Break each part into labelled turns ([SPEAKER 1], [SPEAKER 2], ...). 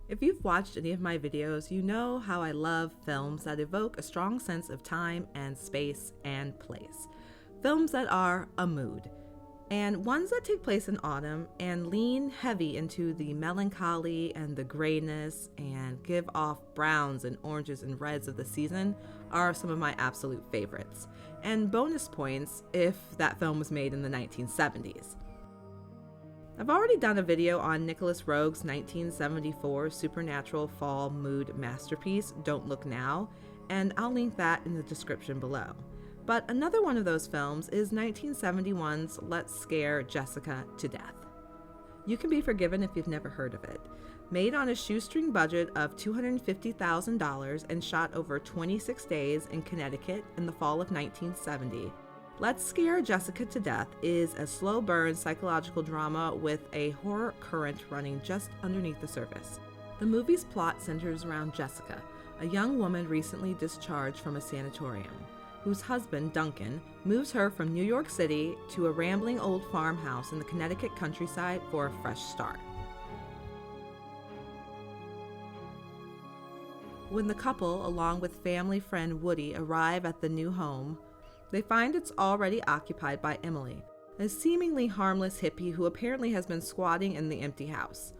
[SPEAKER 1] If you've watched any of my videos, you know how I love films that evoke a strong sense of time and space and place. Films that are a mood. And ones that take place in autumn and lean heavy into the melancholy and the grayness and give off browns and oranges and reds of the season are some of my absolute favorites. And bonus points if that film was made in the 1970s. I've already done a video on Nicholas Roeg's 1974 supernatural fall mood masterpiece, Don't Look Now, and I'll link that in the description below. But another one of those films is 1971's Let's Scare Jessica to Death. You can be forgiven if you've never heard of it. Made on a shoestring budget of $250,000 and shot over 26 days in Connecticut in the fall of 1970, Let's Scare Jessica to Death is a slow burn psychological drama with a horror current running just underneath the surface. The movie's plot centers around Jessica, a young woman recently discharged from a sanatorium, whose husband, Duncan, moves her from New York City to a rambling old farmhouse in the Connecticut countryside for a fresh start. When the couple, along with family friend Woody, arrive at the new home, they find it's already occupied by Emily, a seemingly harmless hippie who apparently has been squatting in the empty house.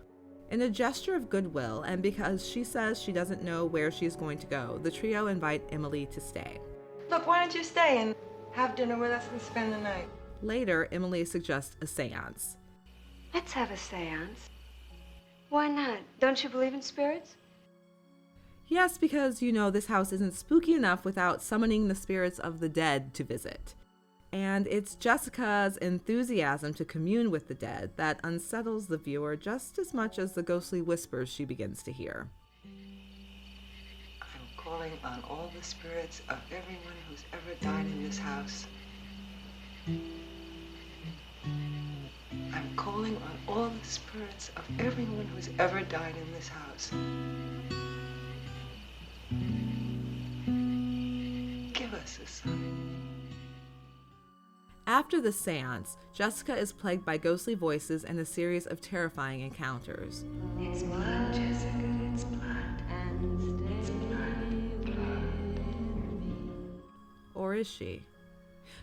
[SPEAKER 1] In a gesture of goodwill, and because she says she doesn't know where she's going to go, the trio invite Emily to stay.
[SPEAKER 2] Look, why don't you stay and have dinner with us and spend the night?
[SPEAKER 1] Later, Emily suggests a seance.
[SPEAKER 3] Let's have a seance. Why not? Don't you believe in spirits?
[SPEAKER 1] Yes, because, this house isn't spooky enough without summoning the spirits of the dead to visit. And it's Jessica's enthusiasm to commune with the dead that unsettles the viewer just as much as the ghostly whispers she begins to hear.
[SPEAKER 2] I'm calling on all the spirits of everyone who's ever died in this house. I'm calling on all the spirits of everyone who's ever died in this house. Give us a sign.
[SPEAKER 1] After the seance, Jessica is plagued by ghostly voices and a series of terrifying encounters.
[SPEAKER 3] It's blood, Jessica. It's blood. And it's blood.
[SPEAKER 1] Or is she?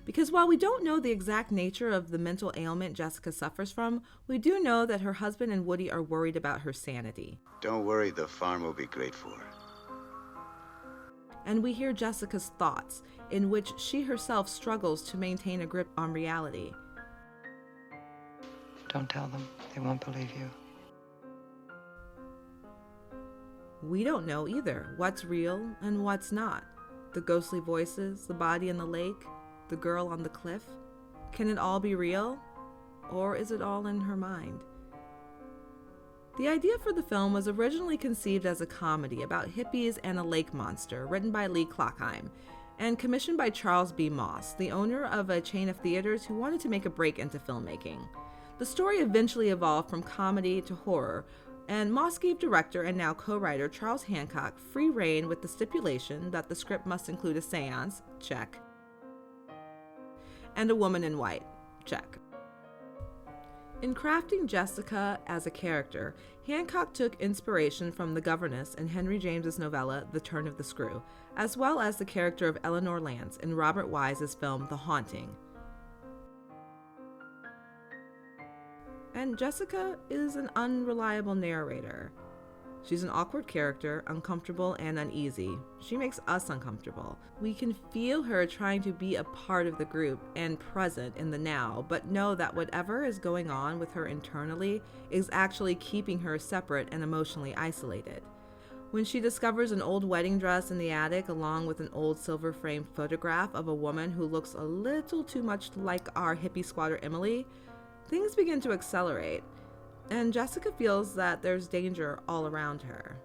[SPEAKER 1] Because while we don't know the exact nature of the mental ailment Jessica suffers from, we do know that her husband and Woody are worried about her sanity.
[SPEAKER 4] Don't worry, the farm will be great for her.
[SPEAKER 1] And we hear Jessica's thoughts, in which she herself struggles to maintain a grip on reality.
[SPEAKER 2] Don't tell them. They won't believe you.
[SPEAKER 1] We don't know either what's real and what's not. The ghostly voices, the body in the lake, the girl on the cliff. Can it all be real? Or is it all in her mind? The idea for the film was originally conceived as a comedy about hippies and a lake monster, written by Lee Klockheim, and commissioned by Charles B. Moss, the owner of a chain of theaters who wanted to make a break into filmmaking. The story eventually evolved from comedy to horror, and Moss gave director and now co-writer Charles Hancock free rein with the stipulation that the script must include a seance, check, and a woman in white, check. In crafting Jessica as a character, Hancock took inspiration from the governess in Henry James's novella The Turn of the Screw, as well as the character of Eleanor Lance in Robert Wise's film The Haunting. And Jessica is an unreliable narrator. She's an awkward character, uncomfortable and uneasy. She makes us uncomfortable. We can feel her trying to be a part of the group and present in the now, but know that whatever is going on with her internally is actually keeping her separate and emotionally isolated. When she discovers an old wedding dress in the attic along with an old silver-framed photograph of a woman who looks a little too much like our hippie squatter Emily, things begin to accelerate. And Jessica feels that there's danger all around her.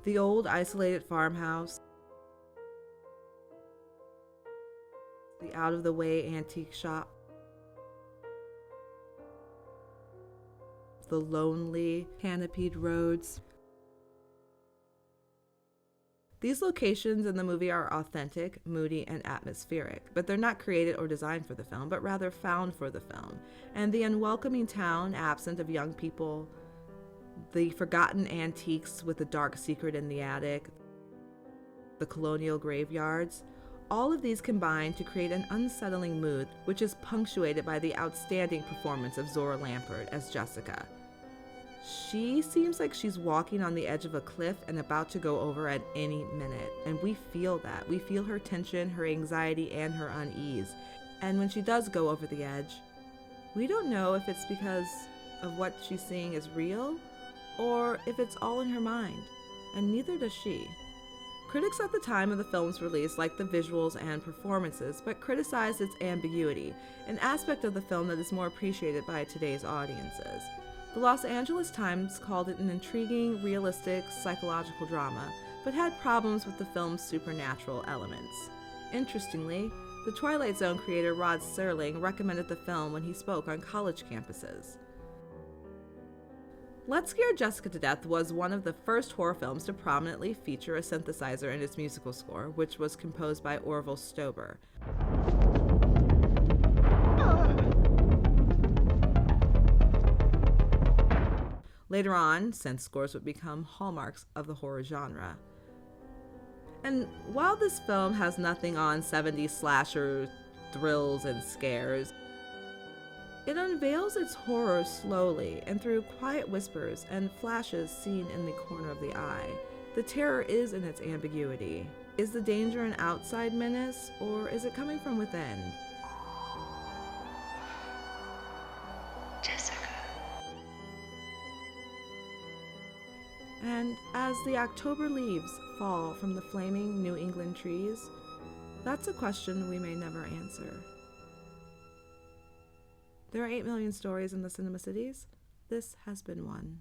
[SPEAKER 1] The old isolated farmhouse, the out-of-the-way antique shop, the lonely canopied roads. These locations in the movie are authentic, moody, and atmospheric, but they're not created or designed for the film, but rather found for the film. And the unwelcoming town, absent of young people, The forgotten antiques with the dark secret in the attic, the colonial graveyards, all of these combine to create an unsettling mood, which is punctuated by the outstanding performance of Zohra Lampert as Jessica. She seems like she's walking on the edge of a cliff and about to go over at any minute, and we feel that. We feel her tension, her anxiety, and her unease. And when she does go over the edge, we don't know if it's because of what she's seeing is real or if it's all in her mind, and neither does she. Critics at the time of the film's release liked the visuals and performances, but criticized its ambiguity, an aspect of the film that is more appreciated by today's audiences. The Los Angeles Times called it an intriguing, realistic, psychological drama, but had problems with the film's supernatural elements. Interestingly, the Twilight Zone creator Rod Serling recommended the film when he spoke on college campuses. Let's Scare Jessica to Death was one of the first horror films to prominently feature a synthesizer in its musical score, which was composed by Orville Stober. Later on, synth scores would become hallmarks of the horror genre. And while this film has nothing on 70s slasher thrills and scares, it unveils its horror slowly and through quiet whispers and flashes seen in the corner of the eye. The terror is in its ambiguity. Is the danger an outside menace, or is it coming from within?
[SPEAKER 3] Jessica.
[SPEAKER 1] And as the October leaves fall from the flaming New England trees, that's a question we may never answer. There are 8 million stories in the cinema cities. This has been one.